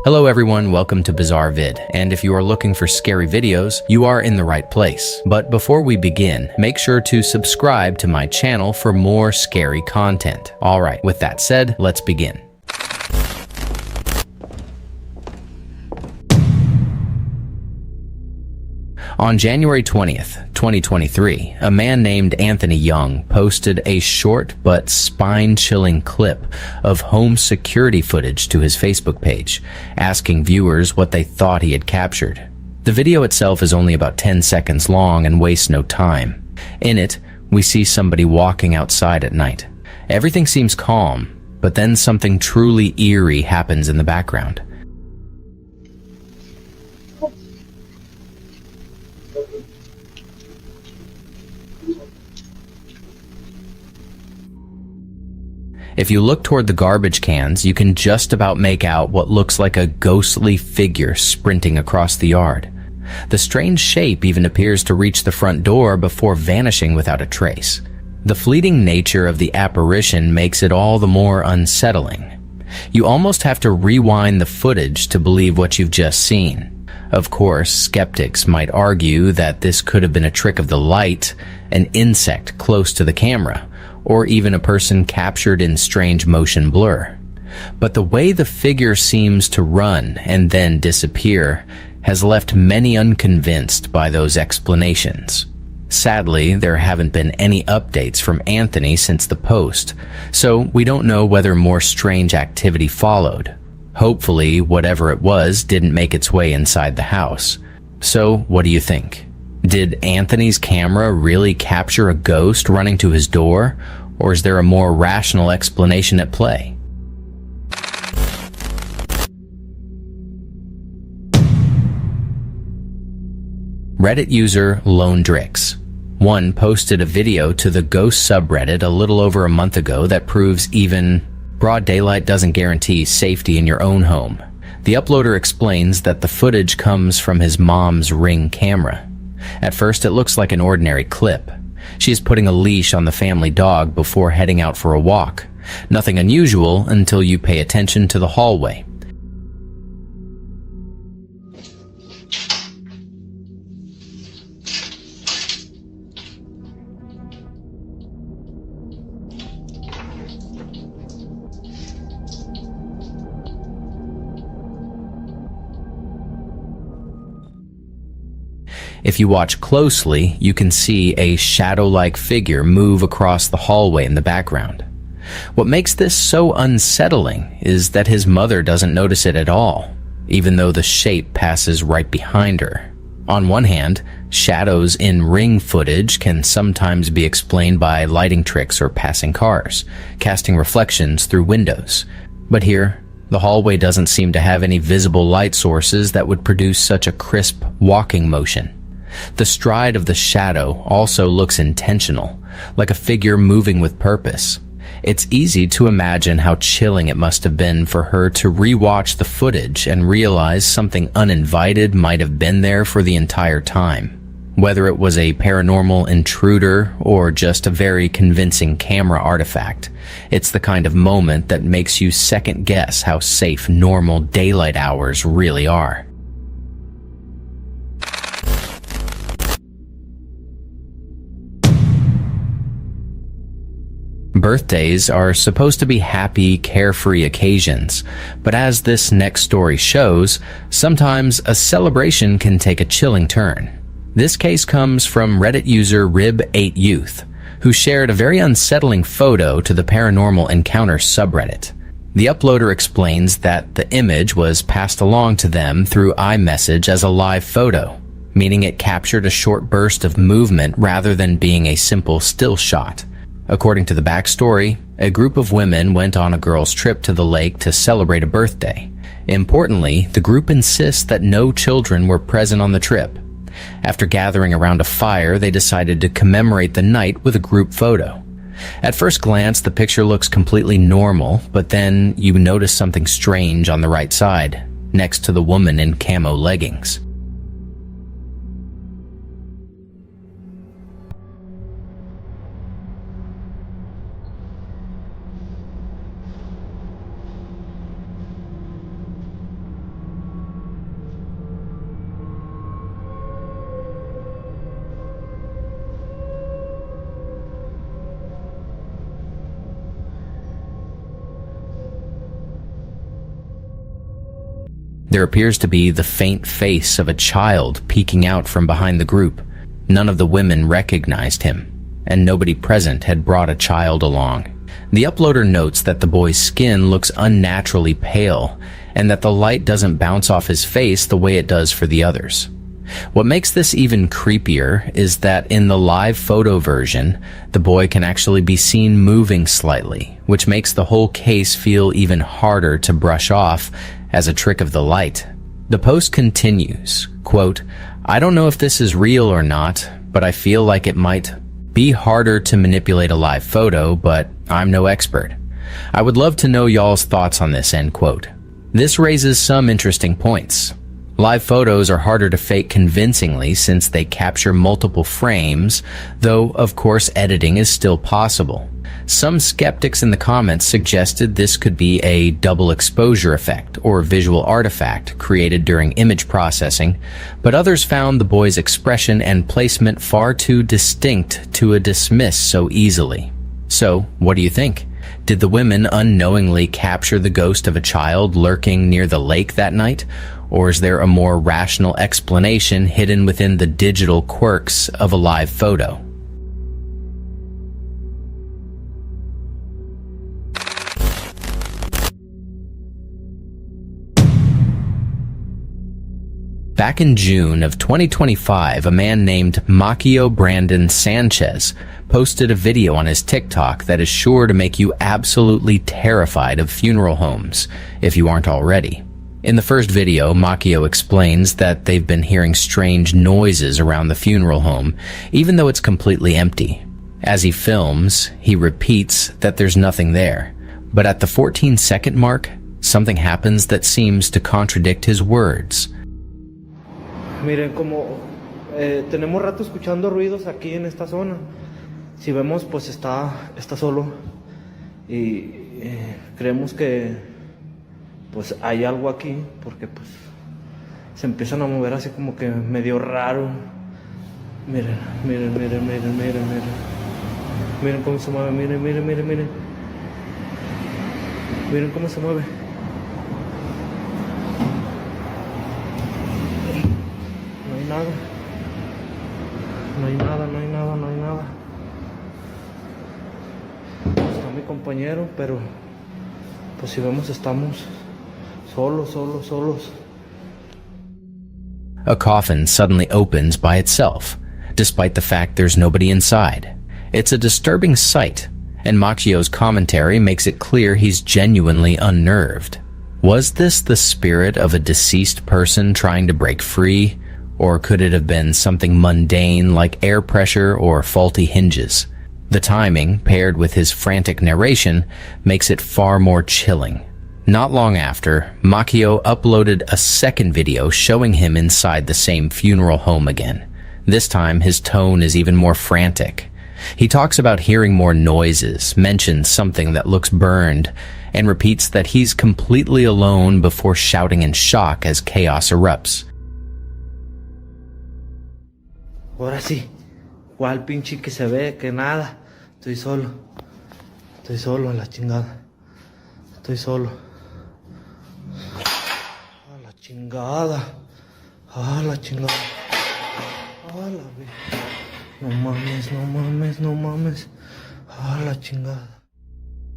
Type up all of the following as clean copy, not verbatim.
Hello everyone, welcome to Bizarre Vid, and if you are looking for scary videos, you are in the right place. But before we begin, make sure to subscribe to my channel for more scary content. Alright, with that said, let's begin. On January 20th, 2023, a man named Anthony Young posted a short but spine-chilling clip of home security footage to his Facebook page, asking viewers what they thought he had captured. The video itself is only about 10 seconds long and wastes no time. In it, we see somebody walking outside at night. Everything seems calm, but then something truly eerie happens in the background. If you look toward the garbage cans, you can just about make out what looks like a ghostly figure sprinting across the yard. The strange shape even appears to reach the front door before vanishing without a trace. The fleeting nature of the apparition makes it all the more unsettling. You almost have to rewind the footage to believe what you've just seen. Of course, skeptics might argue that this could have been a trick of the light, an insect close to the camera, or even a person captured in strange motion blur. But the way the figure seems to run and then disappear has left many unconvinced by those explanations. Sadly, there haven't been any updates from Anthony since the post, so we don't know whether more strange activity followed. Hopefully, whatever it was didn't make its way inside the house. So, what do you think? Did Anthony's camera really capture a ghost running to his door, or is there a more rational explanation at play? Reddit user LoneDrix. One posted a video to the ghost subreddit a little over a month ago that proves even broad daylight doesn't guarantee safety in your own home. The uploader explains that the footage comes from his mom's Ring camera. At first, it looks like an ordinary clip. She is putting a leash on the family dog before heading out for a walk. Nothing unusual until you pay attention to the hallway. If you watch closely, you can see a shadow-like figure move across the hallway in the background. What makes this so unsettling is that his mother doesn't notice it at all, even though the shape passes right behind her. On one hand, shadows in Ring footage can sometimes be explained by lighting tricks or passing cars, casting reflections through windows. But here, the hallway doesn't seem to have any visible light sources that would produce such a crisp walking motion. The stride of the shadow also looks intentional, like a figure moving with purpose. It's easy to imagine how chilling it must have been for her to rewatch the footage and realize something uninvited might have been there for the entire time. Whether it was a paranormal intruder or just a very convincing camera artifact, it's the kind of moment that makes you second guess how safe normal daylight hours really are. Birthdays are supposed to be happy, carefree occasions, but as this next story shows, sometimes a celebration can take a chilling turn. This case comes from Reddit user Rib8Youth, who shared a very unsettling photo to the Paranormal Encounters subreddit. The uploader explains that the image was passed along to them through iMessage as a live photo, meaning it captured a short burst of movement rather than being a simple still shot. According to the backstory, a group of women went on a girls' trip to the lake to celebrate a birthday. Importantly, the group insists that no children were present on the trip. After gathering around a fire, they decided to commemorate the night with a group photo. At first glance, the picture looks completely normal, but then you notice something strange on the right side, next to the woman in camo leggings. There appears to be the faint face of a child peeking out from behind the group. None of the women recognized him, and nobody present had brought a child along. The uploader notes that the boy's skin looks unnaturally pale, and that the light doesn't bounce off his face the way it does for the others. What makes this even creepier is that in the live photo version, the boy can actually be seen moving slightly, which makes the whole case feel even harder to brush off as a trick of the light. The post continues, quote, "I don't know if this is real or not, but I feel like it might be harder to manipulate a live photo, but I'm no expert. I would love to know y'all's thoughts on this," end quote. This raises some interesting points. Live photos are harder to fake convincingly since they capture multiple frames, though of course editing is still possible. Some skeptics in the comments suggested this could be a double exposure effect or visual artifact created during image processing, but others found the boy's expression and placement far too distinct to dismiss so easily. So, what do you think? Did the women unknowingly capture the ghost of a child lurking near the lake that night? Or is there a more rational explanation hidden within the digital quirks of a live photo? Back in June of 2025, a man named Makio Brandon Sanchez posted a video on his TikTok that is sure to make you absolutely terrified of funeral homes, if you aren't already. In the first video, Makio explains that they've been hearing strange noises around the funeral home, even though it's completely empty. As he films, he repeats that there's nothing there. But at the 14-second mark, something happens that seems to contradict his words. Miren, como tenemos rato escuchando ruidos aquí en esta zona. Si vemos, pues está solo. Y creemos que pues hay algo aquí, porque pues se empiezan a mover así como que medio raro. Miren, miren, miren, miren, miren, miren. Miren cómo se mueve, miren, miren, miren, miren. Miren cómo se mueve. No hay nada. No hay nada, no hay nada, no hay nada. Está mi compañero, pero pues si vemos estamos solos. A coffin suddenly opens by itself, despite the fact there's nobody inside. It's a disturbing sight, and Makio's commentary makes it clear he's genuinely unnerved. Was this the spirit of a deceased person trying to break free, or could it have been something mundane like air pressure or faulty hinges? The timing, paired with his frantic narration, makes it far more chilling. Not long after, Makio uploaded a second video showing him inside the same funeral home again. This time, his tone is even more frantic. He talks about hearing more noises, mentions something that looks burned, and repeats that he's completely alone before shouting in shock as chaos erupts. Ahora sí, ¿cuál pinche que se ve? Que nada. Estoy solo a la chingada. Estoy solo. A la chingada. A la chingada. A la vez. No mames, no mames, no mames. A la chingada.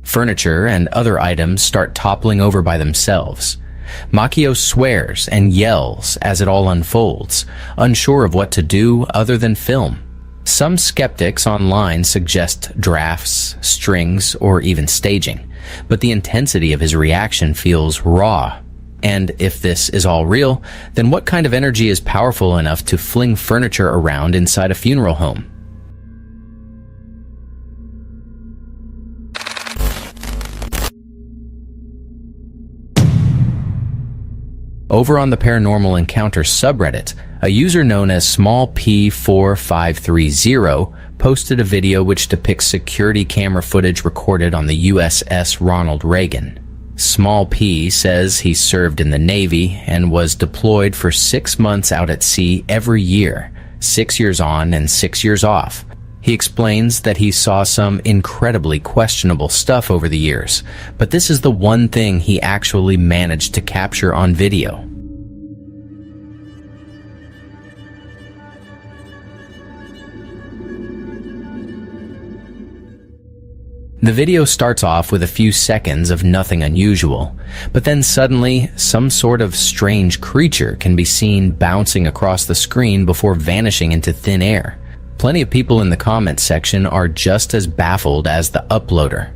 Furniture and other items start toppling over by themselves. Makio swears and yells as it all unfolds, unsure of what to do other than film. Some skeptics online suggest drafts, strings, or even staging, but the intensity of his reaction feels raw. And if this is all real, then what kind of energy is powerful enough to fling furniture around inside a funeral home? Over on the Paranormal Encounters subreddit, a user known as V04 posted a video which depicts security camera footage recorded on the USS Ronald Reagan. Small P says he served in the Navy and was deployed for 6 months out at sea every year, 6 years on and 6 years off. He explains that he saw some incredibly questionable stuff over the years, but this is the one thing he actually managed to capture on video. The video starts off with a few seconds of nothing unusual, but then suddenly some sort of strange creature can be seen bouncing across the screen before vanishing into thin air. Plenty of people in the comments section are just as baffled as the uploader.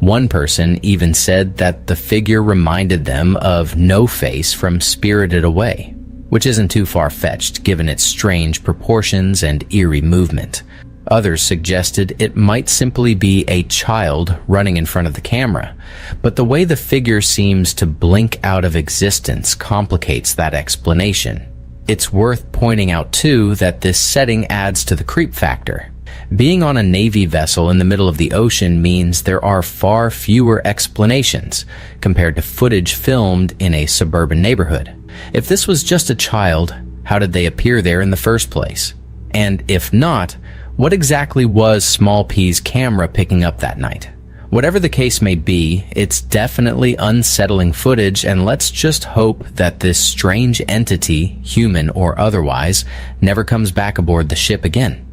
One person even said that the figure reminded them of No Face from Spirited Away, which isn't too far-fetched given its strange proportions and eerie movement. Others suggested it might simply be a child running in front of the camera, but the way the figure seems to blink out of existence complicates that explanation. It's worth pointing out too that this setting adds to the creep factor. Being on a Navy vessel in the middle of the ocean means there are far fewer explanations compared to footage filmed in a suburban neighborhood. If this was just a child, how did they appear there in the first place? And if not, what exactly was Small P's camera picking up that night? Whatever the case may be, it's definitely unsettling footage, and let's just hope that this strange entity, human or otherwise, never comes back aboard the ship again.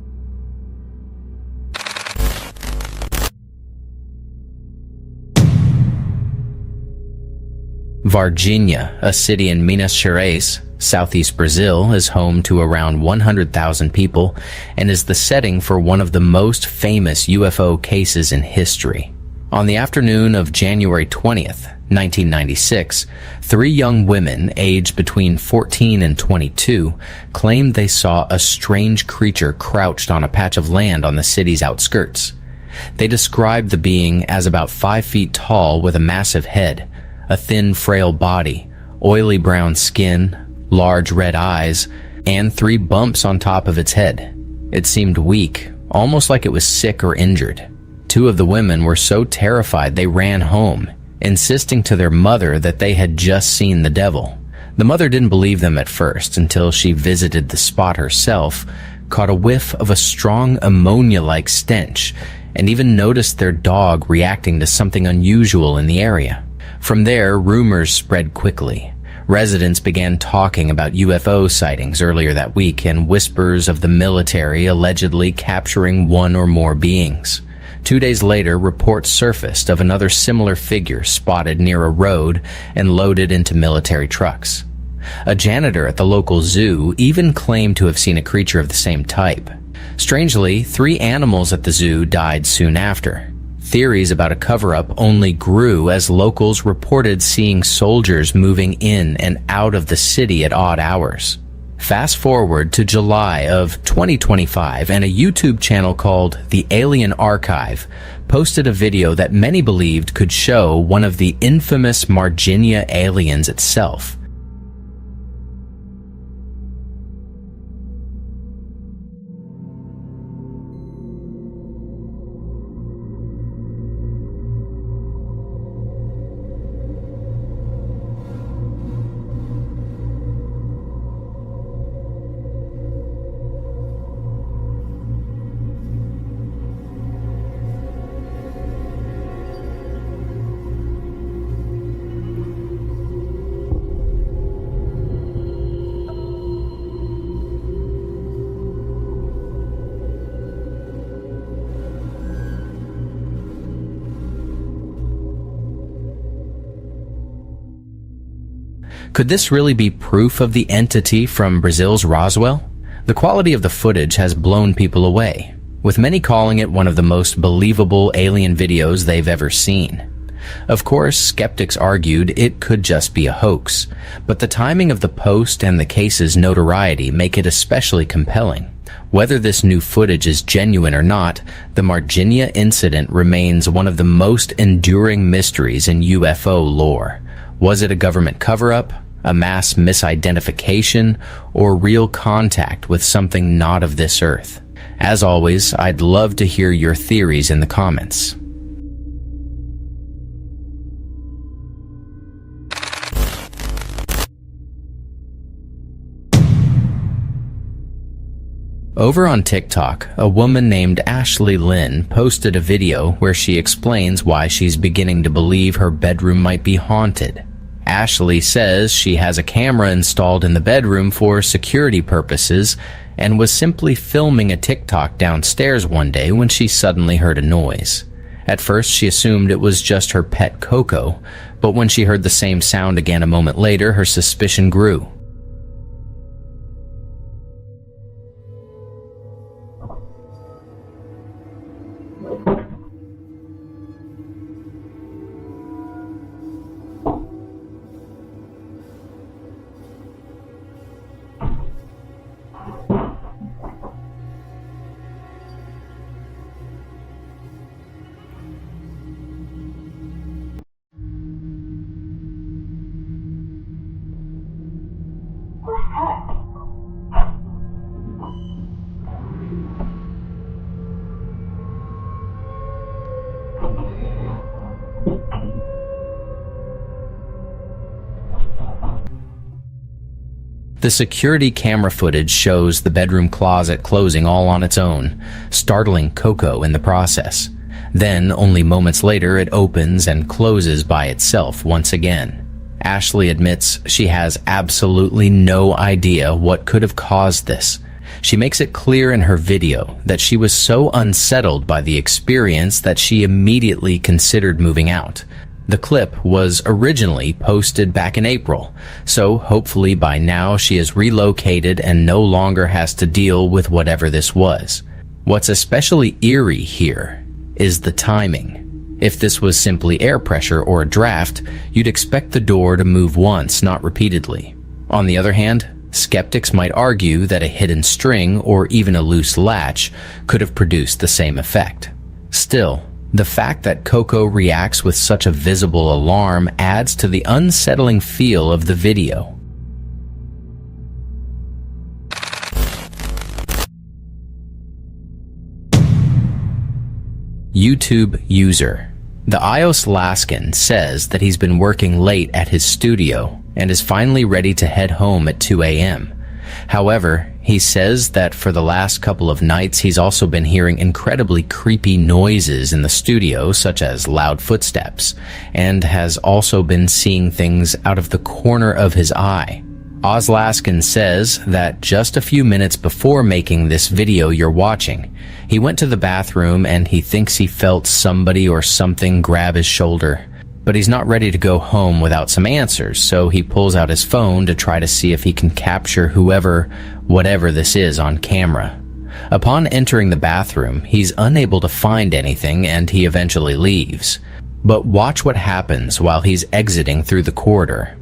Varginha, a city in Minas Gerais, southeast Brazil, is home to around 100,000 people and is the setting for one of the most famous UFO cases in history. On the afternoon of January 20th, 1996, 3 young women aged between 14 and 22 claimed they saw a strange creature crouched on a patch of land on the city's outskirts. They described the being as about 5 feet tall with a massive head, a thin, frail body, oily brown skin, large red eyes, and 3 bumps on top of its head. It seemed weak, almost like it was sick or injured. 2 of the women were so terrified they ran home, insisting to their mother that they had just seen the devil. The mother didn't believe them at first until she visited the spot herself, caught a whiff of a strong ammonia-like stench, and even noticed their dog reacting to something unusual in the area. From there, rumors spread quickly. Residents began talking about UFO sightings earlier that week and whispers of the military allegedly capturing 1 or more beings. 2 days later, reports surfaced of another similar figure spotted near a road and loaded into military trucks. A janitor at the local zoo even claimed to have seen a creature of the same type. Strangely, 3 animals at the zoo died soon after. Theories about a cover-up only grew as locals reported seeing soldiers moving in and out of the city at odd hours. Fast forward to July of 2025, and a YouTube channel called The Alien Archive posted a video that many believed could show one of the infamous Varginha aliens itself. Could this really be proof of the entity from Brazil's Roswell? The quality of the footage has blown people away, with many calling it one of the most believable alien videos they've ever seen. Of course, skeptics argued it could just be a hoax, but the timing of the post and the case's notoriety make it especially compelling. Whether this new footage is genuine or not, the Varginha incident remains one of the most enduring mysteries in UFO lore. Was it a government cover-up, a mass misidentification, or real contact with something not of this earth? As always, I'd love to hear your theories in the comments. Over on TikTok, a woman named Ashley Lynn posted a video where she explains why she's beginning to believe her bedroom might be haunted. Ashley says she has a camera installed in the bedroom for security purposes and was simply filming a TikTok downstairs one day when she suddenly heard a noise. At first, she assumed it was just her pet Coco, but when she heard the same sound again a moment later, her suspicion grew. The security camera footage shows the bedroom closet closing all on its own, startling Coco in the process. Then, only moments later, it opens and closes by itself once again. Ashley admits she has absolutely no idea what could have caused this. She makes it clear in her video that she was so unsettled by the experience that she immediately considered moving out. The clip was originally posted back in April, so hopefully by now she is relocated and no longer has to deal with whatever this was. What's especially eerie here is the timing. If this was simply air pressure or a draft, you'd expect the door to move once, not repeatedly. On the other hand, skeptics might argue that a hidden string or even a loose latch could have produced the same effect. Still, the fact that Coco reacts with such a visible alarm adds to the unsettling feel of the video. YouTube user. The iOS Laskin says that he's been working late at his studio and is finally ready to head home at 2 a.m. However, he says that for the last couple of nights he's also been hearing incredibly creepy noises in the studio, such as loud footsteps, and has also been seeing things out of the corner of his eye. Ozlaskin says that just a few minutes before making this video you're watching, he went to the bathroom and he thinks he felt somebody or something grab his shoulder. But he's not ready to go home without some answers, so he pulls out his phone to try to see if he can capture whatever this is on camera. Upon entering the bathroom, he's unable to find anything and he eventually leaves. But watch what happens while he's exiting through the corridor.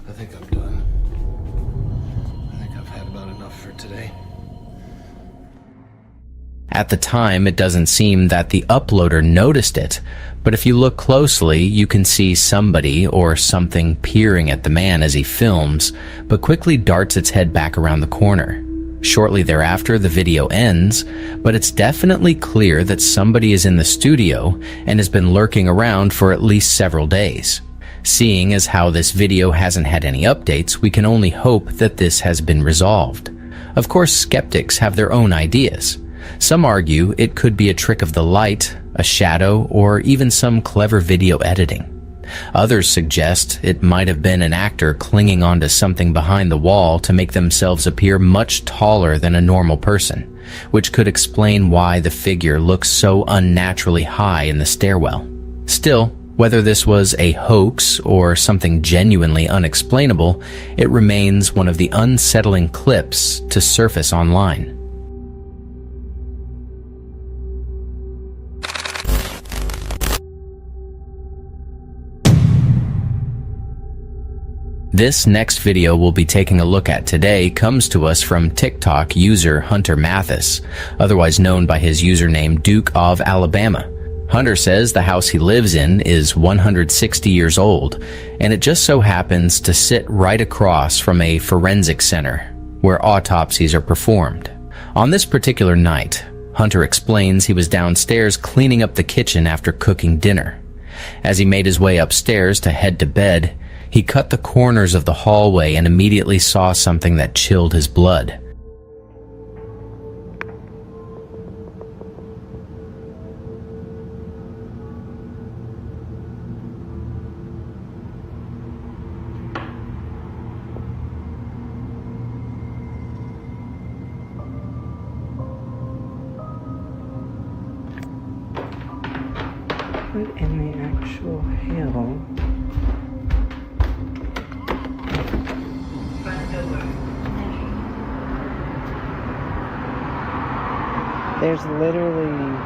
I think I'm done. I think I've had about enough for today. At the time, it doesn't seem that the uploader noticed it, but if you look closely, you can see somebody or something peering at the man as he films, but quickly darts its head back around the corner. Shortly thereafter, the video ends, but it's definitely clear that somebody is in the studio and has been lurking around for at least several days. Seeing as how this video hasn't had any updates, we can only hope that this has been resolved. Of course, skeptics have their own ideas. Some argue it could be a trick of the light, a shadow, or even some clever video editing. Others suggest it might have been an actor clinging onto something behind the wall to make themselves appear much taller than a normal person, which could explain why the figure looks so unnaturally high in the stairwell. Still, whether this was a hoax or something genuinely unexplainable, it remains one of the unsettling clips to surface online. This next video we'll be taking a look at today comes to us from TikTok user Hunter Mathis, otherwise known by his username Duke of Alabama. Hunter says the house he lives in is 160 years old, and it just so happens to sit right across from a forensic center where autopsies are performed. On this particular night, Hunter explains he was downstairs cleaning up the kitchen after cooking dinner. As he made his way upstairs to head to bed, he cut the corners of the hallway and immediately saw something that chilled his blood. What in the actual hell? There's literally...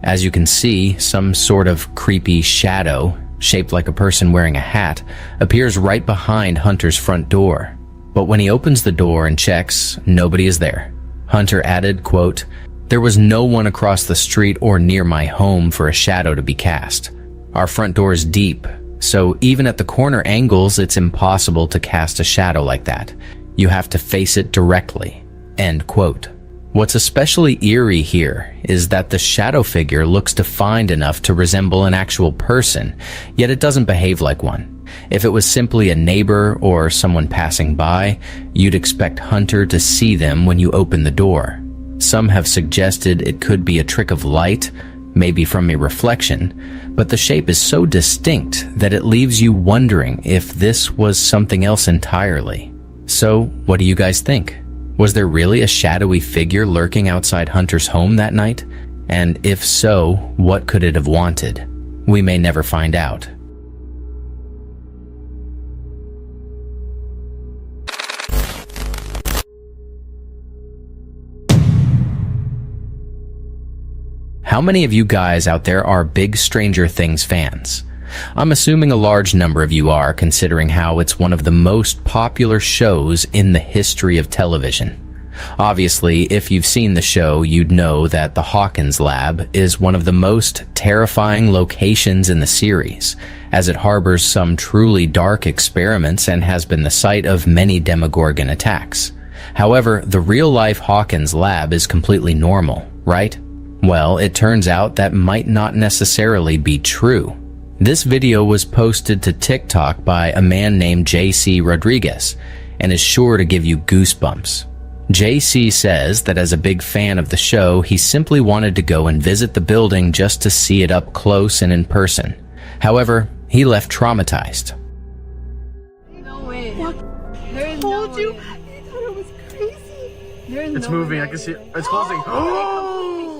As you can see, some sort of creepy shadow, shaped like a person wearing a hat, appears right behind Hunter's front door. But when he opens the door and checks, nobody is there. Hunter added, quote, "There was no one across the street or near my home for a shadow to be cast. Our front door is deep, so even at the corner angles, it's impossible to cast a shadow like that. You have to face it directly." End quote. What's especially eerie here is that the shadow figure looks defined enough to resemble an actual person, yet it doesn't behave like one. If it was simply a neighbor or someone passing by, you'd expect Hunter to see them when you open the door. Some have suggested it could be a trick of light, maybe from a reflection, but the shape is so distinct that it leaves you wondering if this was something else entirely. So, what do you guys think? Was there really a shadowy figure lurking outside Hunter's home that night? And if so, what could it have wanted? We may never find out. How many of you guys out there are big Stranger Things fans? I'm assuming a large number of you are, considering how it's one of the most popular shows in the history of television. Obviously, if you've seen the show, you'd know that the Hawkins lab is one of the most terrifying locations in the series, as it harbors some truly dark experiments and has been the site of many Demogorgon attacks. However, the real-life Hawkins lab is completely normal, right? Well, it turns out that might not necessarily be true. This video was posted to TikTok by a man named JC Rodriguez and is sure to give you goosebumps. JC says that as a big fan of the show, he simply wanted to go and visit the building just to see it up close and in person. However, he left traumatized. No way. There is no way. I thought it was crazy. There is It's no moving. way. I can see it. It's closing. Oh!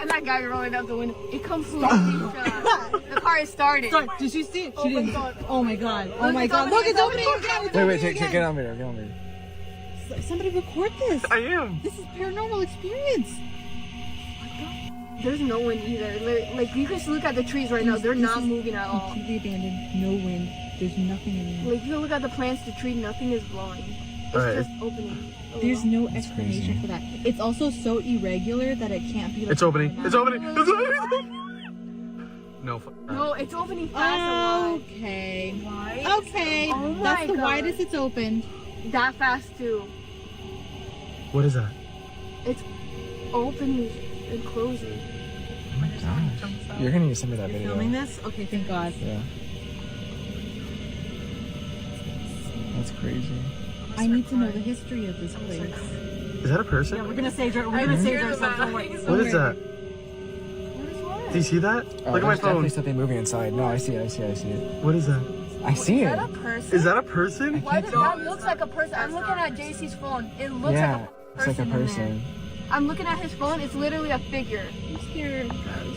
That guy rolling out the window. It completely shut. The car is started. Sorry, did you see it? She didn't. God. Oh my god. Oh Look, my it's god. opening, Look, it's it's opening opening again. It's Wait, opening take, again. get on video. Get on video. Somebody record this. I am. This is paranormal experience. There's no wind either. Like you can look at the trees right now. They're not moving at all. Completely abandoned. No wind. There's nothing in there. Like you can look at the plants, the tree, nothing is blowing. It's Alright. just opening. There's no explanation for that. It's also so irregular that it can't be like. It's opening. It's opening. It's opening. No. No, it's opening fast and wide. Okay. Wide? Okay. Oh my That's the God. widest it's opened. That fast too. What is that? It's opening and closing. Oh my gosh. You're gonna need to send me that video. Filming this? Okay, thank God. Yeah. That's crazy. I need to know the history of this place. Is that a person? We're gonna save ourselves. Don't worry. What is that? What is what? Do you see that? Look at my phone. Definitely something moving inside. No, I see it. What is that? I see Is it. that a person? Is that a person? Why does that looks like a person? I'm looking at JC's phone. It looks Yeah, like a it's like a person. in person. there. I'm looking at his phone. It's literally a figure. I'm scared.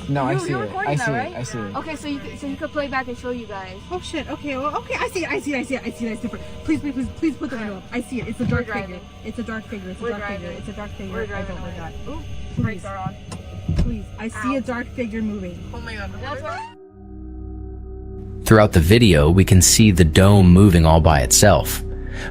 No, I You- see you're it. recording I that, see right? it. I see it. Okay, so you could play back and show you guys. Oh shit, okay, well, okay, I see it. It's different. Please put the window up. I see it. It's a dark driving. figure. It's a dark figure. We're driving. It's a dark figure. We're I driving don't like away. that. Ooh, Please, brakes are on. please. I see a dark figure moving. Oh my god. That's right. Throughout the video, we can see the dome moving all by itself.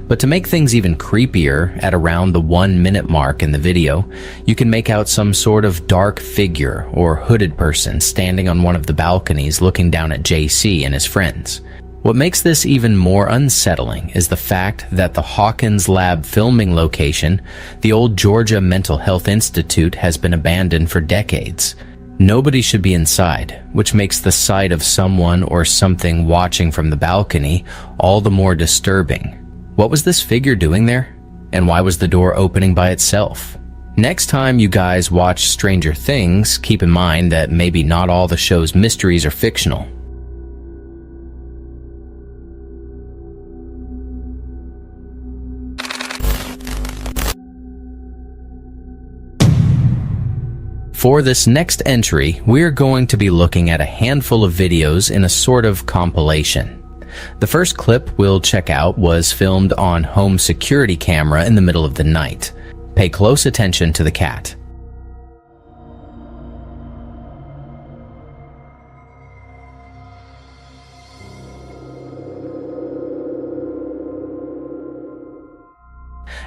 But to make things even creepier, at around the 1 minute mark in the video, you can make out some sort of dark figure or hooded person standing on one of the balconies looking down at JC and his friends. What makes this even more unsettling is the fact that the Hawkins Lab filming location, the old Georgia Mental Health Institute, has been abandoned for decades. Nobody should be inside, which makes the sight of someone or something watching from the balcony all the more disturbing. What was this figure doing there? And why was the door opening by itself? Next time you guys watch Stranger Things, keep in mind that maybe not all the show's mysteries are fictional. For this next entry, we're going to be looking at a handful of videos in a sort of compilation. The first clip we'll check out was filmed on home security camera in the middle of the night. Pay close attention to the cat.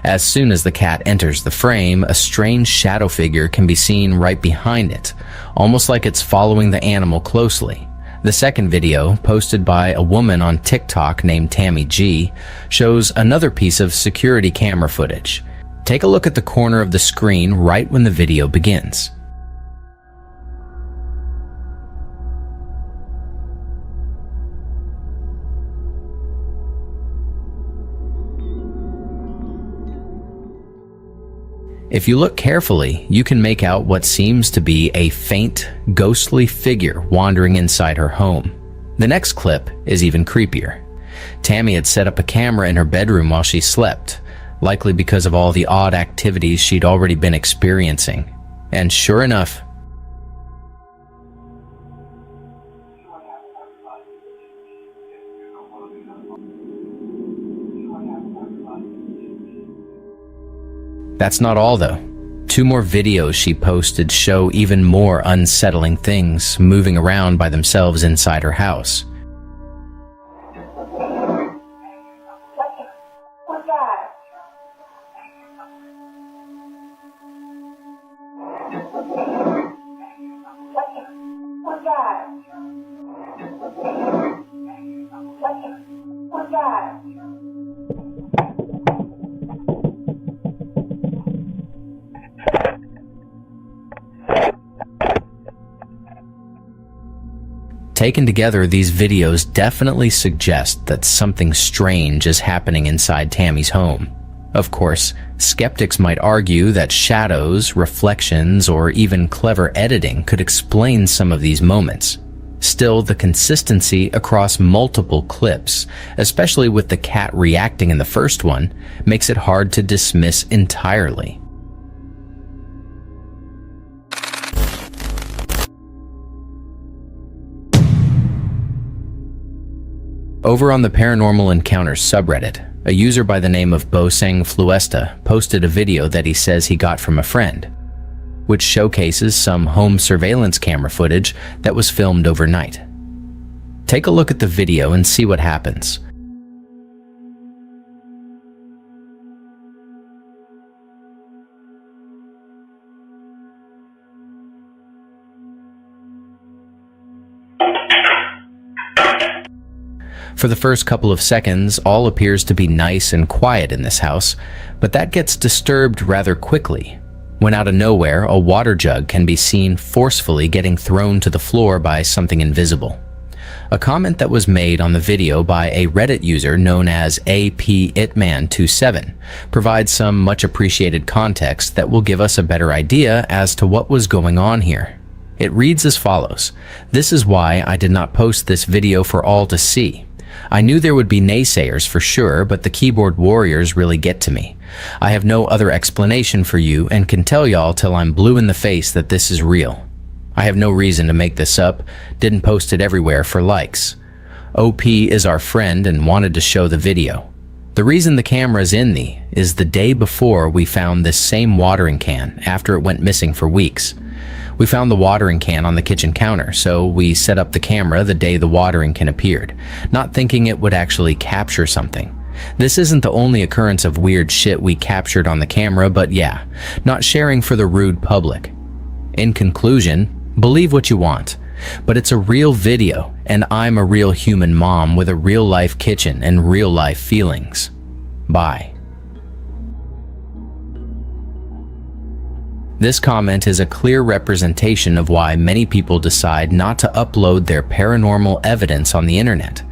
As soon as the cat enters the frame, a strange shadow figure can be seen right behind it, almost like it's following the animal closely. The second video, posted by a woman on TikTok named Tammy G, shows another piece of security camera footage. Take a look at the corner of the screen right when the video begins. If you look carefully, you can make out what seems to be a faint, ghostly figure wandering inside her home. The next clip is even creepier. Tammy had set up a camera in her bedroom while she slept, likely because of all the odd activities she'd already been experiencing. And sure enough, that's not all though. 2 more videos she posted show even more unsettling things moving around by themselves inside her house. Taken together, these videos definitely suggest that something strange is happening inside Tammy's home. Of course, skeptics might argue that shadows, reflections, or even clever editing could explain some of these moments. Still, the consistency across multiple clips, especially with the cat reacting in the first one, makes it hard to dismiss entirely. Over on the Paranormal Encounters subreddit, a user by the name of Bosang Fluesta posted a video that he says he got from a friend, which showcases some home surveillance camera footage that was filmed overnight. Take a look at the video and see what happens. For the first couple of seconds, all appears to be nice and quiet in this house, but that gets disturbed rather quickly, when out of nowhere, a water jug can be seen forcefully getting thrown to the floor by something invisible. A comment that was made on the video by a Reddit user known as APItman27 provides some much appreciated context that will give us a better idea as to what was going on here. It reads as follows: "This is why I did not post this video for all to see. I knew there would be naysayers for sure, but the keyboard warriors really get to me. I have no other explanation for you and can tell y'all till I'm blue in the face that this is real. I have no reason to make this up, didn't post it everywhere for likes. OP is our friend and wanted to show the video. The reason the camera's in is the day before we found this same watering can after it went missing for weeks. We found the watering can on the kitchen counter, so we set up the camera the day the watering can appeared, not thinking it would actually capture something. This isn't the only occurrence of weird shit we captured on the camera, but yeah, not sharing for the rude public. In conclusion, believe what you want. But it's a real video, and I'm a real human mom with a real-life kitchen and real-life feelings. Bye. This comment is a clear representation of why many people decide not to upload their paranormal evidence on the internet.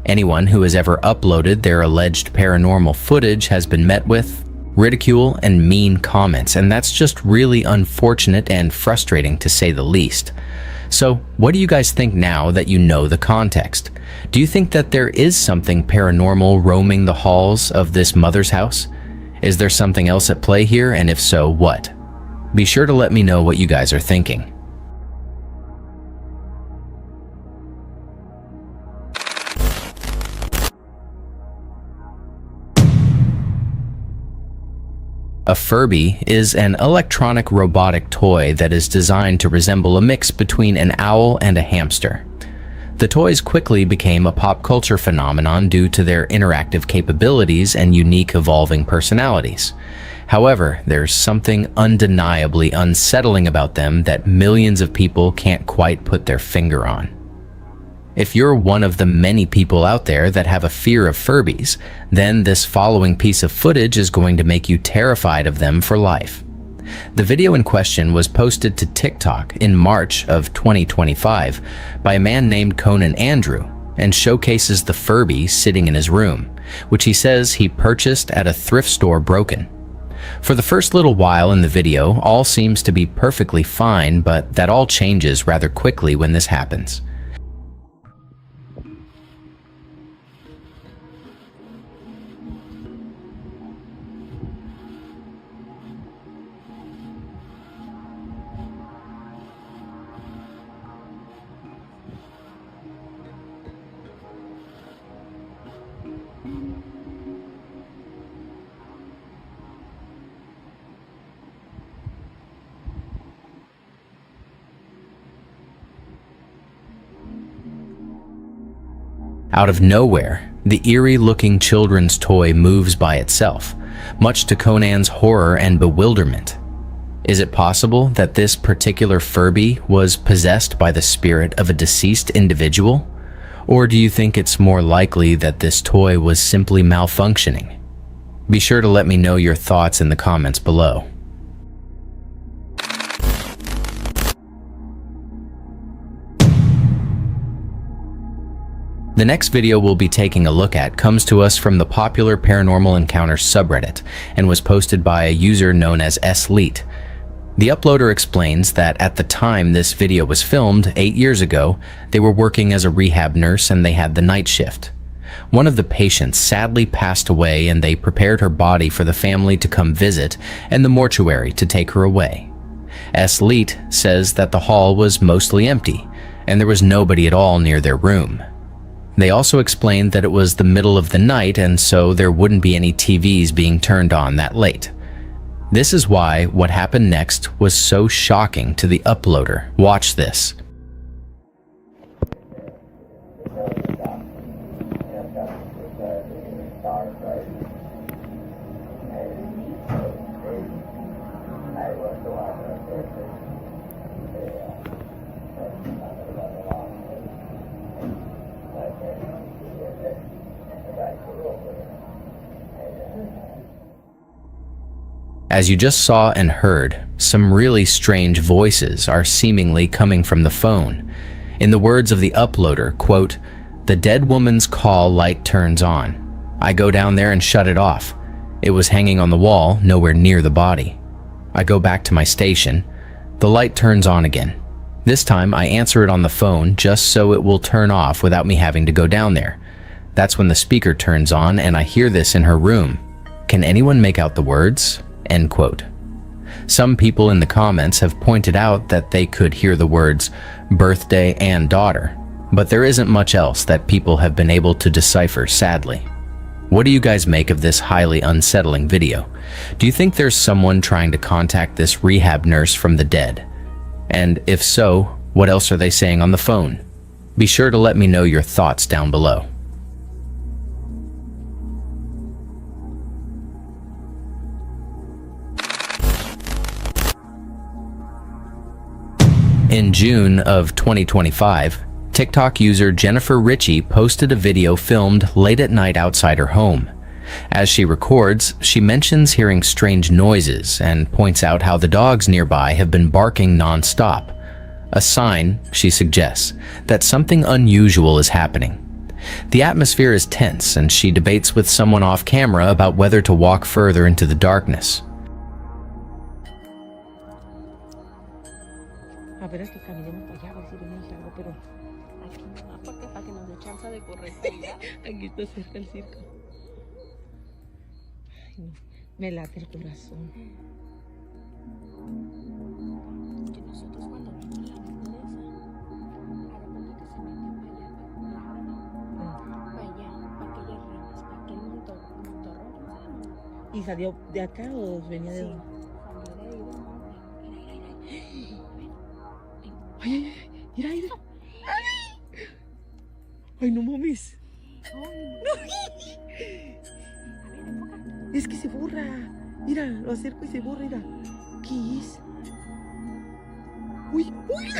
Anyone who has ever uploaded their alleged paranormal footage has been met with ridicule and mean comments, and that's just really unfortunate and frustrating to say the least. So, what do you guys think now that you know the context? Do you think that there is something paranormal roaming the halls of this mother's house? Is there something else at play here, and if so, what? Be sure to let me know what you guys are thinking. A Furby is an electronic robotic toy that is designed to resemble a mix between an owl and a hamster. The toys quickly became a pop culture phenomenon due to their interactive capabilities and unique evolving personalities. However, there's something undeniably unsettling about them that millions of people can't quite put their finger on. If you're one of the many people out there that have a fear of Furbies, then this following piece of footage is going to make you terrified of them for life. The video in question was posted to TikTok in March of 2025 by a man named Conan Andrew and showcases the Furby sitting in his room, which he says he purchased at a thrift store broken. For the first little while in the video, all seems to be perfectly fine, but that all changes rather quickly when this happens. Out of nowhere, the eerie-looking children's toy moves by itself, much to Conan's horror and bewilderment. Is it possible that this particular Furby was possessed by the spirit of a deceased individual? Or do you think it's more likely that this toy was simply malfunctioning? Be sure to let me know your thoughts in the comments below. The next video we'll be taking a look at comes to us from the popular Paranormal Encounters subreddit and was posted by a user known as sleet. The uploader explains that at the time this video was filmed 8 years ago, they were working as a rehab nurse and they had the night shift. One of the patients sadly passed away and they prepared her body for the family to come visit and the mortuary to take her away. Sleet says that the hall was mostly empty and there was nobody at all near their room. They also explained that it was the middle of the night and so there wouldn't be any TVs being turned on that late. This is why what happened next was so shocking to the uploader. Watch this. As you just saw and heard, some really strange voices are seemingly coming from the phone. In the words of the uploader, quote, "The dead woman's call light turns on. I go down there and shut it off. It was hanging on the wall, nowhere near the body. I go back to my station. The light turns on again. This time I answer it on the phone just so it will turn off without me having to go down there. That's when the speaker turns on and I hear this in her room. Can anyone make out the words?" End quote. Some people in the comments have pointed out that they could hear the words birthday and daughter, but there isn't much else that people have been able to decipher, sadly. What do you guys make of this highly unsettling video? Do you think there's someone trying to contact this rehab nurse from the dead? And if so, what else are they saying on the phone? Be sure to let me know your thoughts down below. In June of 2025, TikTok user Jennifer Ritchie posted a video filmed late at night outside her home. As she records, she mentions hearing strange noises and points out how the dogs nearby have been barking non-stop. A sign, she suggests, that something unusual is happening. The atmosphere is tense and she debates with someone off camera about whether to walk further into the darkness. A ver, que caminemos para allá, a ver si venimos algo, pero aquí no, porque para que nos dé chance de correr para allá. Aquí está cerca el circo. Ay, no, me late el corazón. Que nosotros cuando vimos la naturaleza, a de cuenta que se metió para allá, para aquellas ramas, para aquel motorrón. ¿Y salió de acá o venía de dónde? Salió de ahí del monte. Ay, mira, mira. Ay, no mames. Es que se borra. Mira, lo acerco y se borra, mira. ¿Qué es? Uy, uy.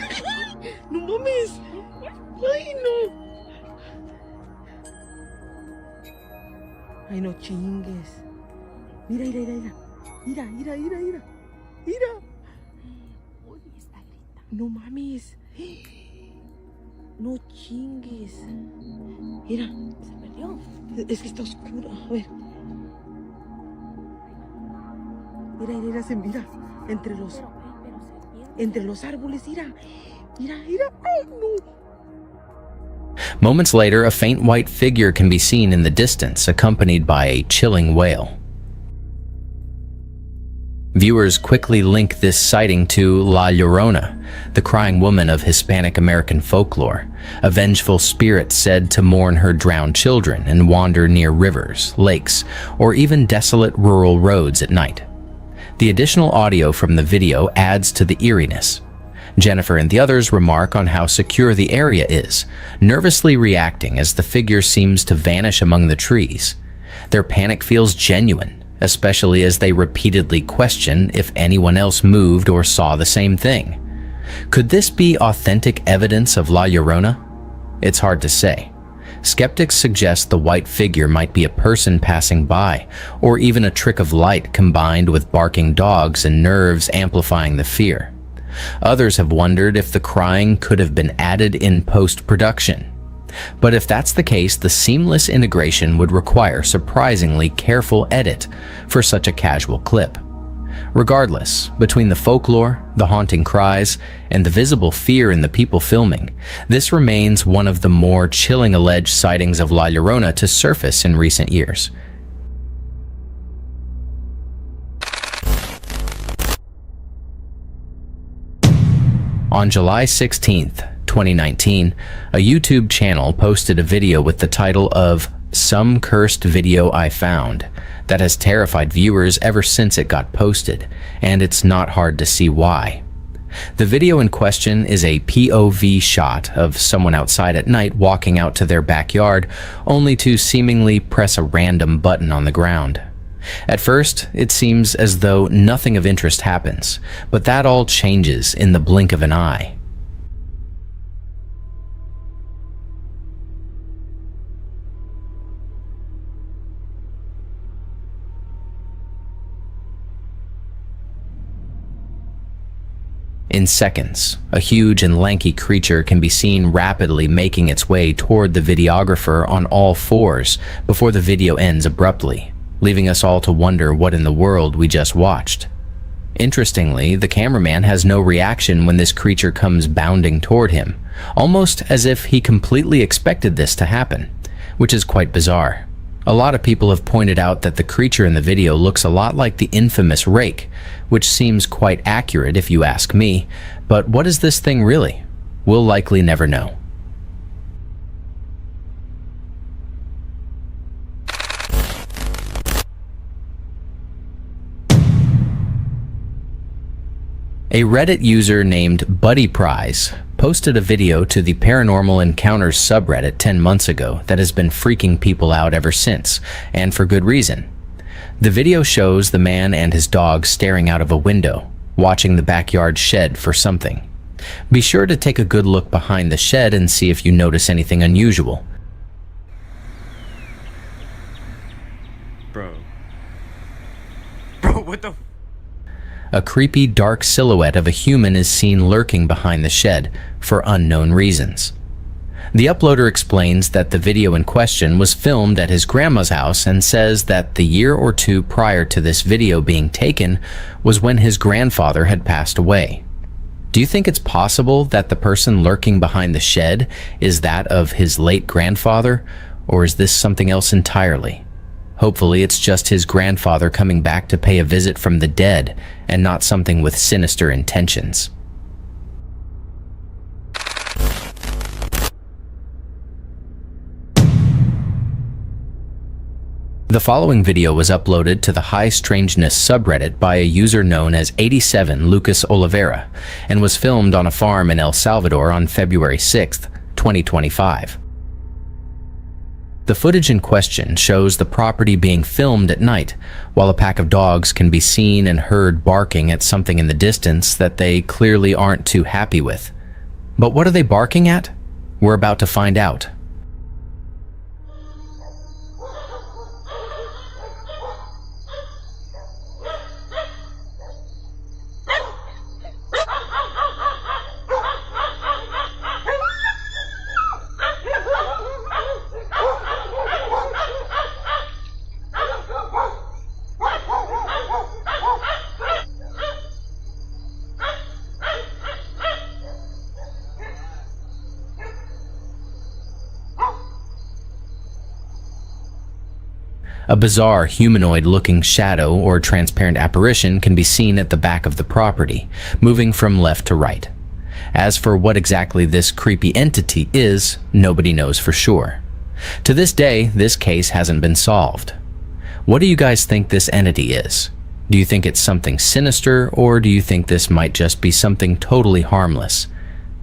No mames. Ay, no. Ay, no chingues. Mira, mira, mira, mira. Mira, mira, mira, mira. No mames. No chingues. Mira, se perdió. Es que está oscuro. A ver. Mira, mira, se mira. Entre los árboles, mira. Mira, mira. Ay, no. Moments later, a faint white figure can be seen in the distance, accompanied by a chilling wail. Viewers quickly link this sighting to La Llorona, the crying woman of Hispanic American folklore, a vengeful spirit said to mourn her drowned children and wander near rivers, lakes, or even desolate rural roads at night. The additional audio from the video adds to the eeriness. Jennifer and the others remark on how secure the area is, nervously reacting as the figure seems to vanish among the trees. Their panic feels genuine, especially as they repeatedly question if anyone else moved or saw the same thing. Could this be authentic evidence of La Llorona? It's hard to say. Skeptics suggest the white figure might be a person passing by, or even a trick of light combined with barking dogs and nerves amplifying the fear. Others have wondered if the crying could have been added in post-production. But if that's the case, the seamless integration would require surprisingly careful edit for such a casual clip. Regardless, between the folklore, the haunting cries, and the visible fear in the people filming, this remains one of the more chilling alleged sightings of La Llorona to surface in recent years. On July 16th, 2019, a YouTube channel posted a video with the title of "Some Cursed Video I Found" that has terrified viewers ever since it got posted, and it's not hard to see why. The video in question is a POV shot of someone outside at night walking out to their backyard, only to seemingly press a random button on the ground. At first, it seems as though nothing of interest happens, but that all changes in the blink of an eye. In seconds, a huge and lanky creature can be seen rapidly making its way toward the videographer on all fours before the video ends abruptly, leaving us all to wonder what in the world we just watched. Interestingly, the cameraman has no reaction when this creature comes bounding toward him, almost as if he completely expected this to happen, which is quite bizarre. A lot of people have pointed out that the creature in the video looks a lot like the infamous rake, which seems quite accurate if you ask me, but what is this thing really? We'll likely never know. A Reddit user named Buddy Prize posted a video to the Paranormal Encounters subreddit 10 months ago that has been freaking people out ever since, and for good reason. The video shows the man and his dog staring out of a window, watching the backyard shed for something. Be sure to take a good look behind the shed and see if you notice anything unusual. Bro, what the? A creepy dark silhouette of a human is seen lurking behind the shed for unknown reasons. The uploader explains that the video in question was filmed at his grandma's house and says that the year or two prior to this video being taken was when his grandfather had passed away. Do you think it's possible that the person lurking behind the shed is that of his late grandfather, or is this something else entirely? Hopefully it's just his grandfather coming back to pay a visit from the dead and not something with sinister intentions. The following video was uploaded to the High Strangeness subreddit by a user known as 87 Lucas Oliveira and was filmed on a farm in El Salvador on February 6th, 2025. The footage in question shows the property being filmed at night, while a pack of dogs can be seen and heard barking at something in the distance that they clearly aren't too happy with. But what are they barking at? We're about to find out. A bizarre humanoid-looking shadow or transparent apparition can be seen at the back of the property, moving from left to right. As for what exactly this creepy entity is, nobody knows for sure. To this day, this case hasn't been solved. What do you guys think this entity is? Do you think it's something sinister, or do you think this might just be something totally harmless?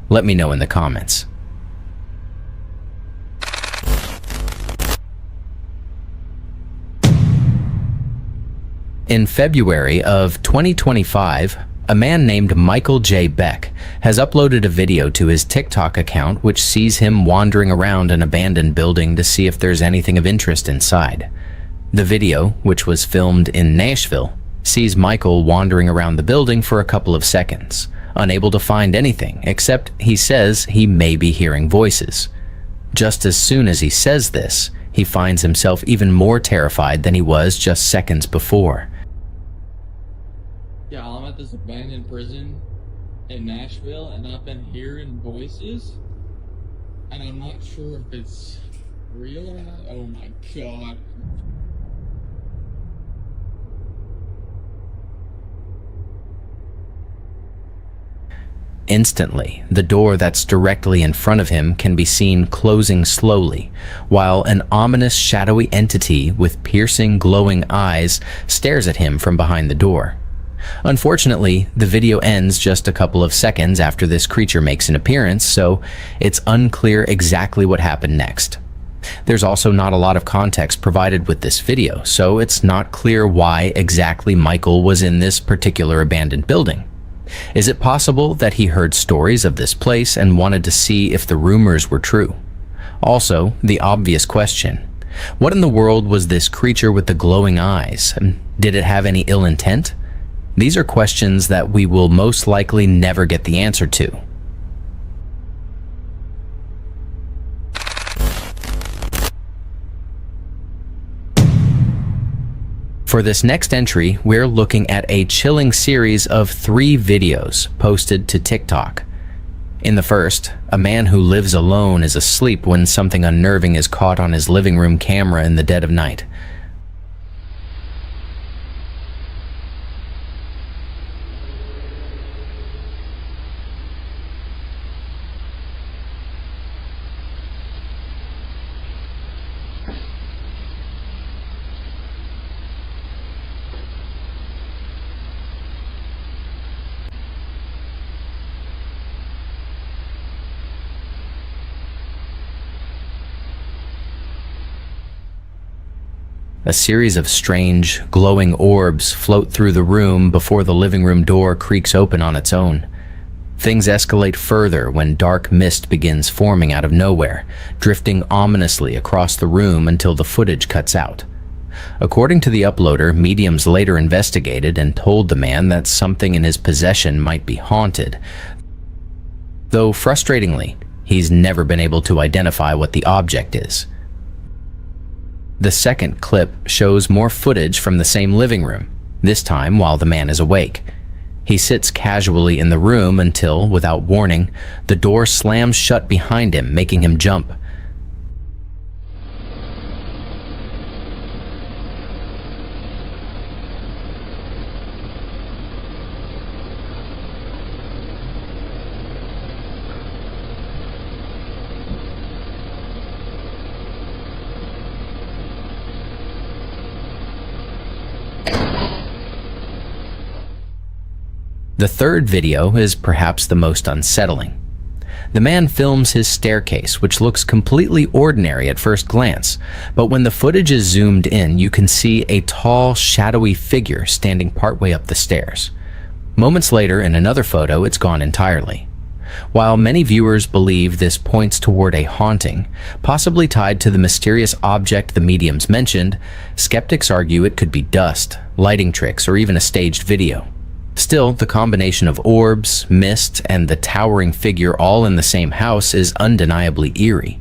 Let me know in the comments. In February of 2025, a man named Michael J. Beck has uploaded a video to his TikTok account which sees him wandering around an abandoned building to see if there's anything of interest inside. The video, which was filmed in Nashville, sees Michael wandering around the building for a couple of seconds, unable to find anything, except he says he may be hearing voices. Just as soon as he says this, he finds himself even more terrified than he was just seconds before. Yeah, I'm at this abandoned prison in Nashville, and I've been hearing voices, and I'm not sure if it's real or not. Oh my god. Instantly, the door that's directly in front of him can be seen closing slowly, while an ominous shadowy entity with piercing glowing eyes stares at him from behind the door. Unfortunately, the video ends just a couple of seconds after this creature makes an appearance, so it's unclear exactly what happened next. There's also not a lot of context provided with this video, so it's not clear why exactly Michael was in this particular abandoned building. Is it possible that he heard stories of this place and wanted to see if the rumors were true? Also, the obvious question: what in the world was this creature with the glowing eyes? Did it have any ill intent? These are questions that we will most likely never get the answer to. For this next entry, we're looking at a chilling series of 3 videos posted to TikTok. In the first, a man who lives alone is asleep when something unnerving is caught on his living room camera in the dead of night. A series of strange, glowing orbs float through the room before the living room door creaks open on its own. Things escalate further when dark mist begins forming out of nowhere, drifting ominously across the room until the footage cuts out. According to the uploader, mediums later investigated and told the man that something in his possession might be haunted, though frustratingly, he's never been able to identify what the object is. The second clip shows more footage from the same living room, this time while the man is awake. He sits casually in the room until, without warning, the door slams shut behind him, making him jump. The third video is perhaps the most unsettling. The man films his staircase, which looks completely ordinary at first glance, but when the footage is zoomed in, you can see a tall, shadowy figure standing partway up the stairs. Moments later, in another photo, it's gone entirely. While many viewers believe this points toward a haunting, possibly tied to the mysterious object the mediums mentioned, skeptics argue it could be dust, lighting tricks, or even a staged video. Still, the combination of orbs, mist, and the towering figure all in the same house is undeniably eerie.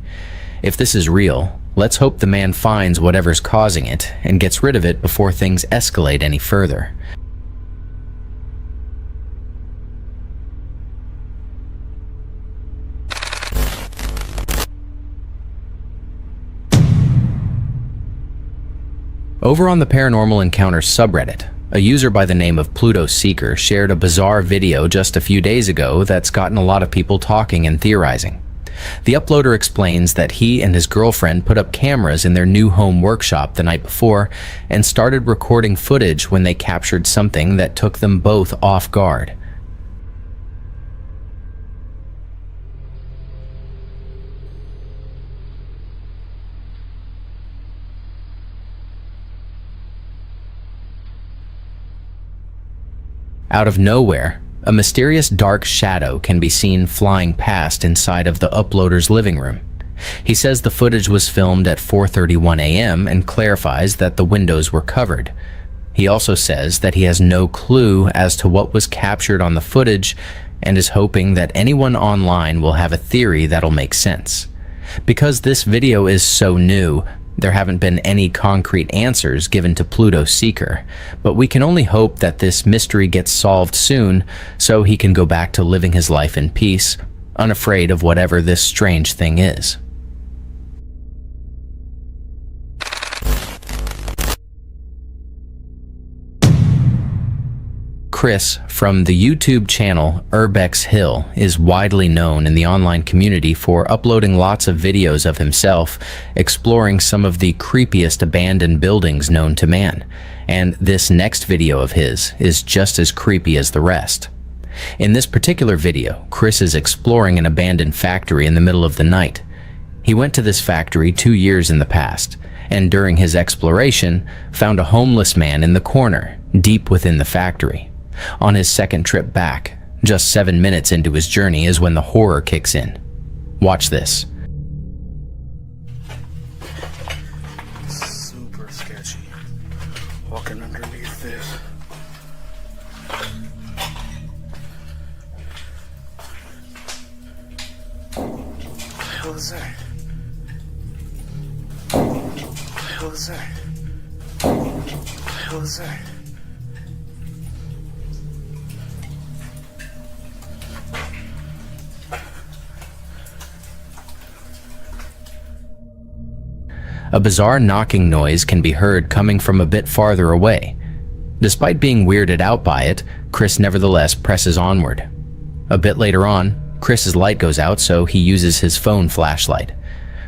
If this is real, let's hope the man finds whatever's causing it and gets rid of it before things escalate any further. Over on the Paranormal Encounters subreddit, a user by the name of Pluto Seeker shared a bizarre video just a few days ago that's gotten a lot of people talking and theorizing. The uploader explains that he and his girlfriend put up cameras in their new home workshop the night before and started recording footage when they captured something that took them both off guard. Out of nowhere, a mysterious dark shadow can be seen flying past inside of the uploader's living room. He says the footage was filmed at 4:31 a.m. and clarifies that the windows were covered. He also says that he has no clue as to what was captured on the footage and is hoping that anyone online will have a theory that'll make sense. Because this video is so new, there haven't been any concrete answers given to Pluto Seeker, but we can only hope that this mystery gets solved soon so he can go back to living his life in peace, unafraid of whatever this strange thing is. Chris from the YouTube channel Urbex Hill is widely known in the online community for uploading lots of videos of himself exploring some of the creepiest abandoned buildings known to man, and this next video of his is just as creepy as the rest. In this particular video, Chris is exploring an abandoned factory in the middle of the night. He went to this factory 2 years in the past, and during his exploration, found a homeless man in the corner, deep within the factory. On his second trip back, just 7 minutes into his journey, is when the horror kicks in. Watch this. Super sketchy. Walking underneath this. What the hell is that? What the hell is that? What the hell is that? A bizarre knocking noise can be heard coming from a bit farther away. Despite being weirded out by it, Chris nevertheless presses onward. A bit later on, Chris's light goes out, so he uses his phone flashlight.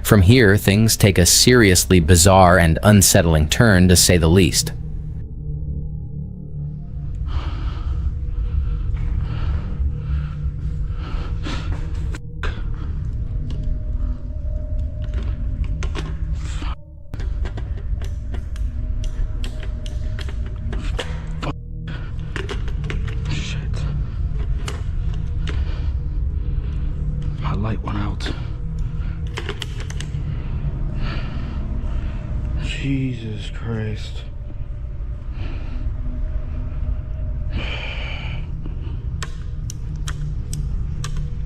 From here, things take a seriously bizarre and unsettling turn, to say the least. Jesus Christ.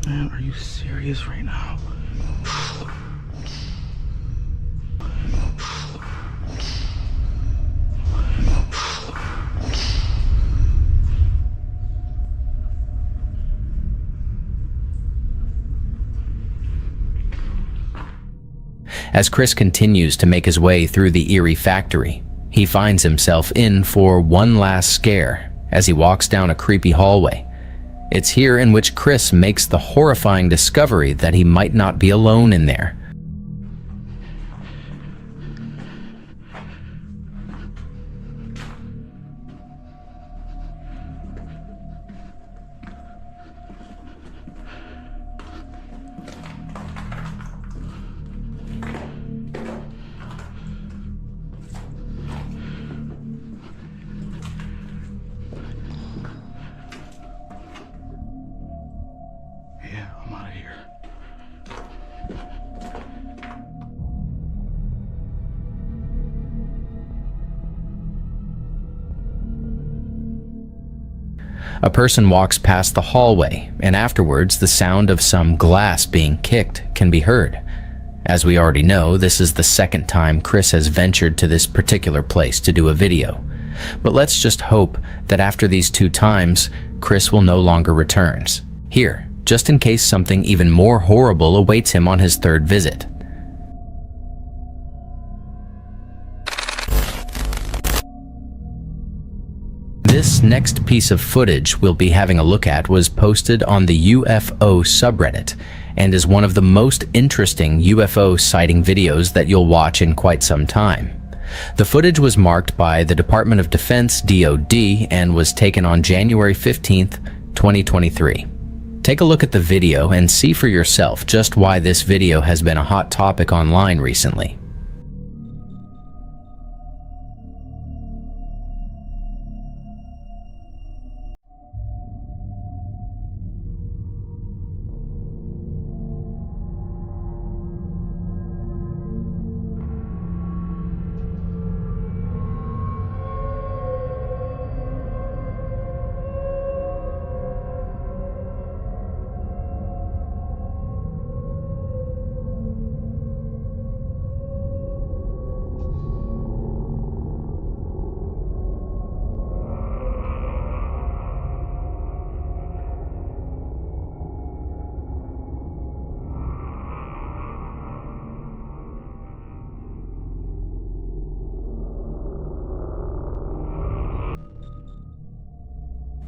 Man, are you serious right now? As Chris continues to make his way through the eerie factory, he finds himself in for one last scare as he walks down a creepy hallway. It's here in which Chris makes the horrifying discovery that he might not be alone in there. Yeah, I'm out of here. A person walks past the hallway, and afterwards the sound of some glass being kicked can be heard. As we already know, this is the second time Chris has ventured to this particular place to do a video. But let's just hope that after these 2 times, Chris will no longer return. Here, just in case something even more horrible awaits him on his 3rd visit. This next piece of footage we'll be having a look at was posted on the UFO subreddit and is one of the most interesting UFO sighting videos that you'll watch in quite some time. The footage was marked by the Department of Defense (DoD) and was taken on January 15th, 2023. Take a look at the video and see for yourself just why this video has been a hot topic online recently.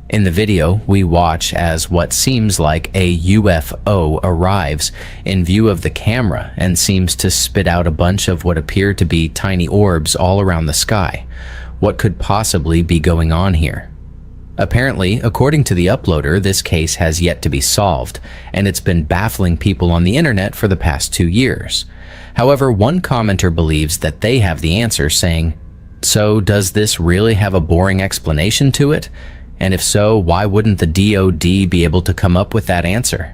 In the video, we watch as what seems like a UFO arrives in view of the camera and seems to spit out a bunch of what appear to be tiny orbs all around the sky. What could possibly be going on here? Apparently, according to the uploader, this case has yet to be solved, and it's been baffling people on the internet for the past 2 years. However, one commenter believes that they have the answer, saying, "So does this really have a boring explanation to it? And if so, why wouldn't the DoD be able to come up with that answer?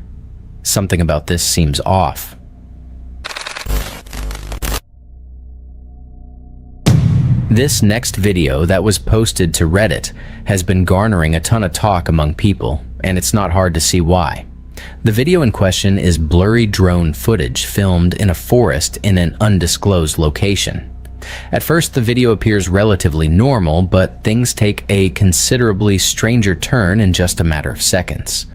Something about this seems off." This next video that was posted to Reddit has been garnering a ton of talk among people, and it's not hard to see why. The video in question is blurry drone footage filmed in a forest in an undisclosed location. At first, the video appears relatively normal, but things take a considerably stranger turn in just a matter of seconds.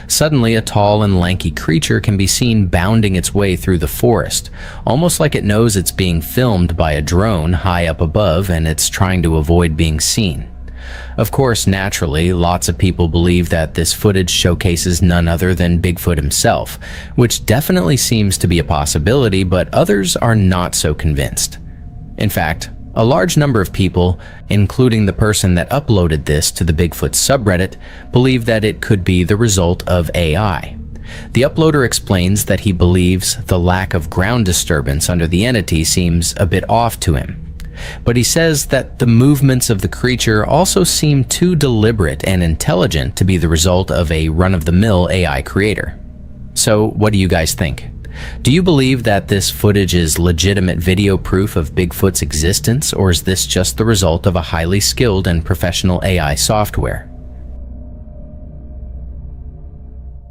Suddenly, a tall and lanky creature can be seen bounding its way through the forest, almost like it knows it's being filmed by a drone high up above and it's trying to avoid being seen. Of course, naturally, lots of people believe that this footage showcases none other than Bigfoot himself, which definitely seems to be a possibility, but others are not so convinced. In fact, a large number of people, including the person that uploaded this to the Bigfoot subreddit, believe that it could be the result of AI. The uploader explains that he believes the lack of ground disturbance under the entity seems a bit off to him. But he says that the movements of the creature also seem too deliberate and intelligent to be the result of a run-of-the-mill AI creator. So, what do you guys think? Do you believe that this footage is legitimate video proof of Bigfoot's existence, or is this just the result of a highly skilled and professional AI software?